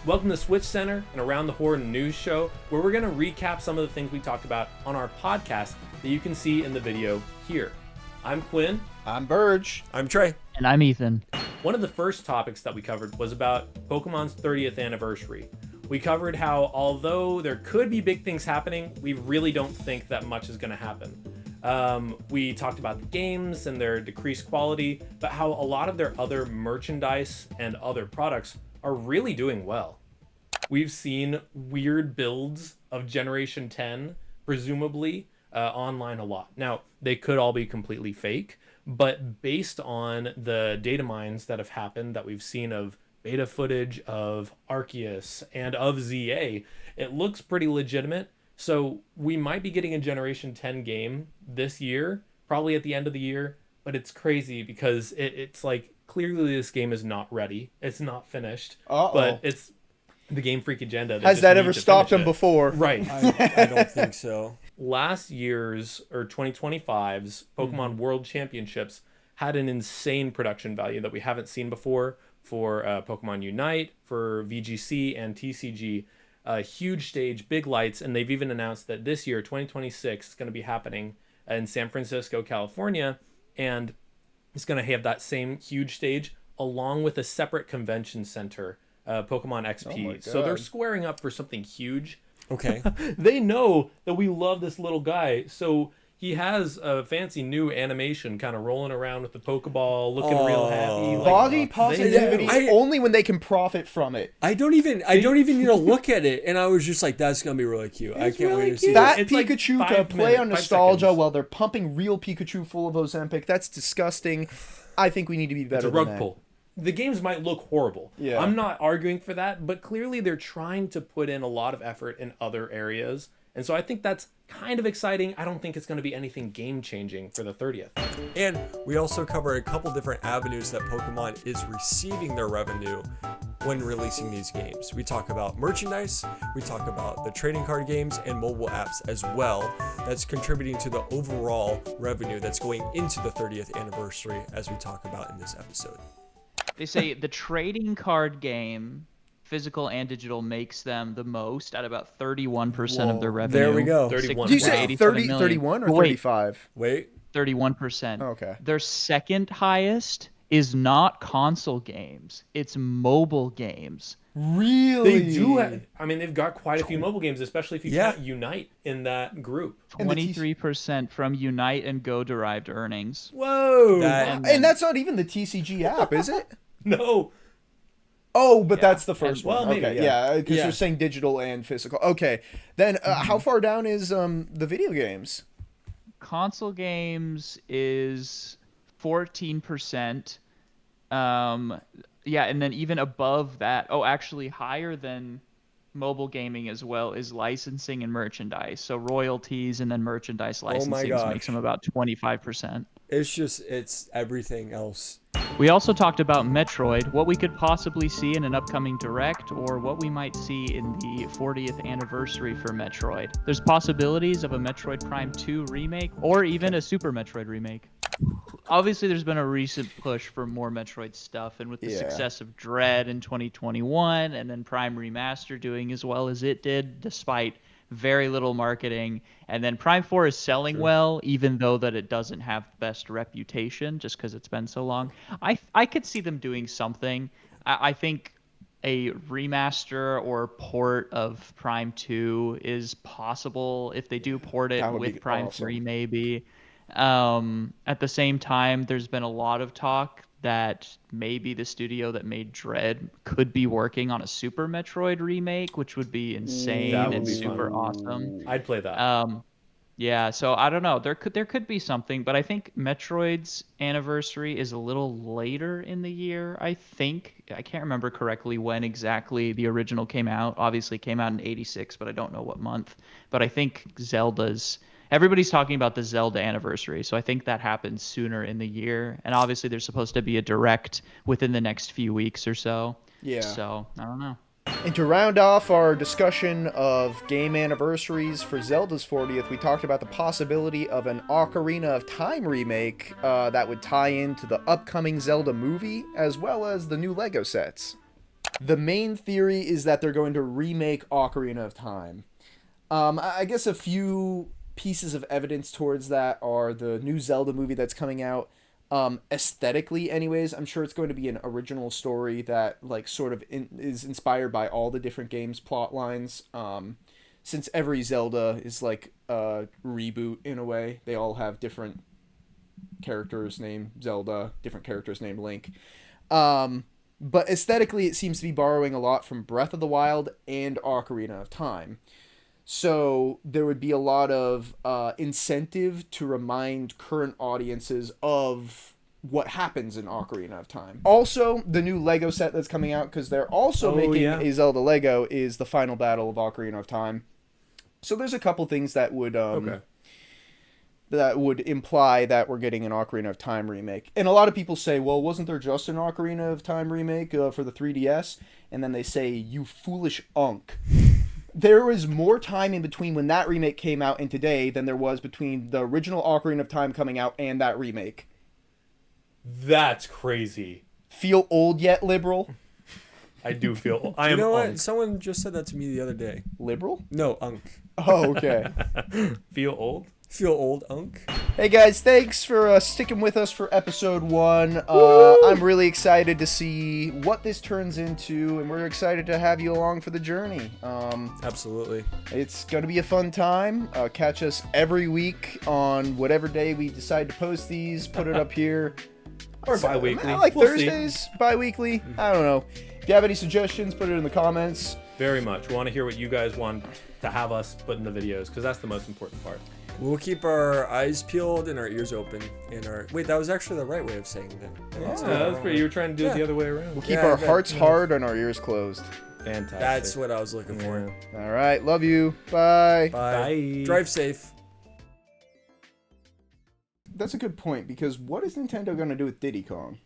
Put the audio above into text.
Welcome to Switch Center and Around the Horn news show, where we're going to recap some of the things we talked about on our podcast that you can see in the video here. I'm Quinn. I'm Burge. I'm Trey. And I'm Ethan. One of the first topics that we covered was about Pokemon's 30th anniversary. We covered how, although there could be big things happening, we really don't think that much is going to happen. We talked about the games and their decreased quality, but how a lot of their other merchandise and other products are really doing well. We've seen weird builds of Generation 10, presumably, online a lot. Now, they could all be completely fake, but based on the data mines that have happened that we've seen of beta footage of Arceus and of ZA, it looks pretty legitimate. So we might be getting a Generation 10 game this year, probably at the end of the year, but it's crazy because it's like, clearly this game is not ready. It's not finished. But it's the Game Freak agenda. Has that ever stopped them before? Right. I don't think so. Last year's, or 2025's, Pokemon World Championships had an insane production value that we haven't seen before for Pokemon Unite, for VGC and TCG. A huge stage, big lights, and they've even announced that this year, 2026, is going to be happening in San Francisco, California, and it's going to have that same huge stage along with a separate convention center, Pokemon XP. So they're squaring up for something huge. Okay. They know that we love this little guy, so he has a fancy new animation kind of rolling around with the Pokeball, looking real happy. Like, Body positivity only when they can profit from it. I don't even need to look at it, and I was just like, that's gonna be really cute. I can't wait to see That It's like Pikachu 5 to play on minutes, 5 nostalgia seconds. while they're pumping real Pikachu full of Ozempic, that's disgusting. I think we need to be better It's a rug than that. pull. The games might look horrible. Yeah. I'm not arguing for that, but clearly they're trying to put in a lot of effort in other areas. And so I think that's kind of exciting. I don't think it's going to be anything game-changing for the 30th. And we also cover a couple different avenues that Pokemon is receiving their revenue when releasing these games. We talk about merchandise, we talk about the trading card games and mobile apps as well. That's contributing to the overall revenue that's going into the 30th anniversary, as we talk about in this episode. They say the trading card game, physical and digital, makes them the most at about 31% of their revenue. There we go. 31. Did you say 87 30, million. 31 or Wait, 35? Wait. 31%. Okay. Their second highest is not console games. It's mobile games. Really? They do have, I mean, they've got quite a few mobile games, especially if you count Unite in that group. And the 23% from Unite and Go derived earnings. Whoa! And that's not even the TCG app, is it? No. Oh, but that's the first Well, one. maybe, Okay, yeah. because Yeah. you're saying digital and physical. Okay, then how far down is the video games? Console games is 14%. Yeah, and then even above that, actually higher than mobile gaming as well is licensing and merchandise. So royalties and then merchandise licensing gosh. makes them about 25%. It's everything else. We also talked about Metroid, what we could possibly see in an upcoming Direct, or what we might see in the 40th anniversary for Metroid. There's possibilities of a Metroid Prime 2 remake, or even a Super Metroid remake. Obviously, there's been a recent push for more Metroid stuff, and with the success of Dread in 2021, and then Prime Remaster doing as well as it did, despite very little marketing, and then Prime 4 is selling well, even though that it doesn't have the best reputation, just because it's been so long. I could see them doing something. I think a remaster or port of Prime 2 is possible if they do port it would with be Prime awesome. 3 maybe. At the same time, there's been a lot of talk that maybe the studio that made Dread could be working on a Super Metroid remake, which would be insane That would and be super fun. awesome. I'd play that. Yeah, so I don't know. There could be something, but I think Metroid's anniversary is a little later in the year, I think. I can't remember correctly when exactly the original came out. Obviously it came out in 86, but I don't know what month. But I think everybody's talking about the Zelda anniversary, so I think that happens sooner in the year. And obviously there's supposed to be a Direct within the next few weeks or so. Yeah. So, I don't know. And to round off our discussion of game anniversaries for Zelda's 40th, we talked about the possibility of an Ocarina of Time remake that would tie into the upcoming Zelda movie, as well as the new Lego sets. The main theory is that they're going to remake Ocarina of Time. I guess a few pieces of evidence towards that are the new Zelda movie that's coming out. Aesthetically, anyways, I'm sure it's going to be an original story that like sort of is inspired by all the different games plot lines. Since every Zelda is like a reboot in a way, they all have different characters named Zelda, different characters named Link. But aesthetically, it seems to be borrowing a lot from Breath of the Wild and Ocarina of Time. So there would be a lot of incentive to remind current audiences of what happens in Ocarina of Time. Also, the new Lego set that's coming out, because they're also making a Zelda Lego, is the final battle of Ocarina of Time. So there's a couple things that would that would imply that we're getting an Ocarina of Time remake. And a lot of people say, well, wasn't there just an Ocarina of Time remake for the 3DS? And then they say, you foolish unk. There was more time in between when that remake came out and today than there was between the original Ocarina of Time coming out and that remake. That's crazy. Feel old yet, liberal? I do feel. I am. You know what? Unk. Someone just said that to me the other day. Liberal? No, unk. Oh, okay. Feel old? Feel old, unk. Hey guys, thanks for sticking with us for episode 1. I'm really excited to see what this turns into, and we're excited to have you along for the journey. Absolutely. It's going to be a fun time. Catch us every week on whatever day we decide to post these. Put it up here. Or bi-weekly. Like We'll Thursdays, bi-weekly. I don't know. If you have any suggestions, put it in the comments. Very much. We want to hear what you guys want to have us put in the videos, because that's the most important part. We'll keep our eyes peeled and our ears open. And our wait, that was actually the right way of saying that. That's pretty. You were trying to do it the other way around. We'll keep Yeah, our that- hearts hard and our ears closed. Fantastic. That's what I was looking for. Yeah. All right. Love you. Bye. Bye. Bye. Drive safe. That's a good point, because what is Nintendo going to do with Diddy Kong?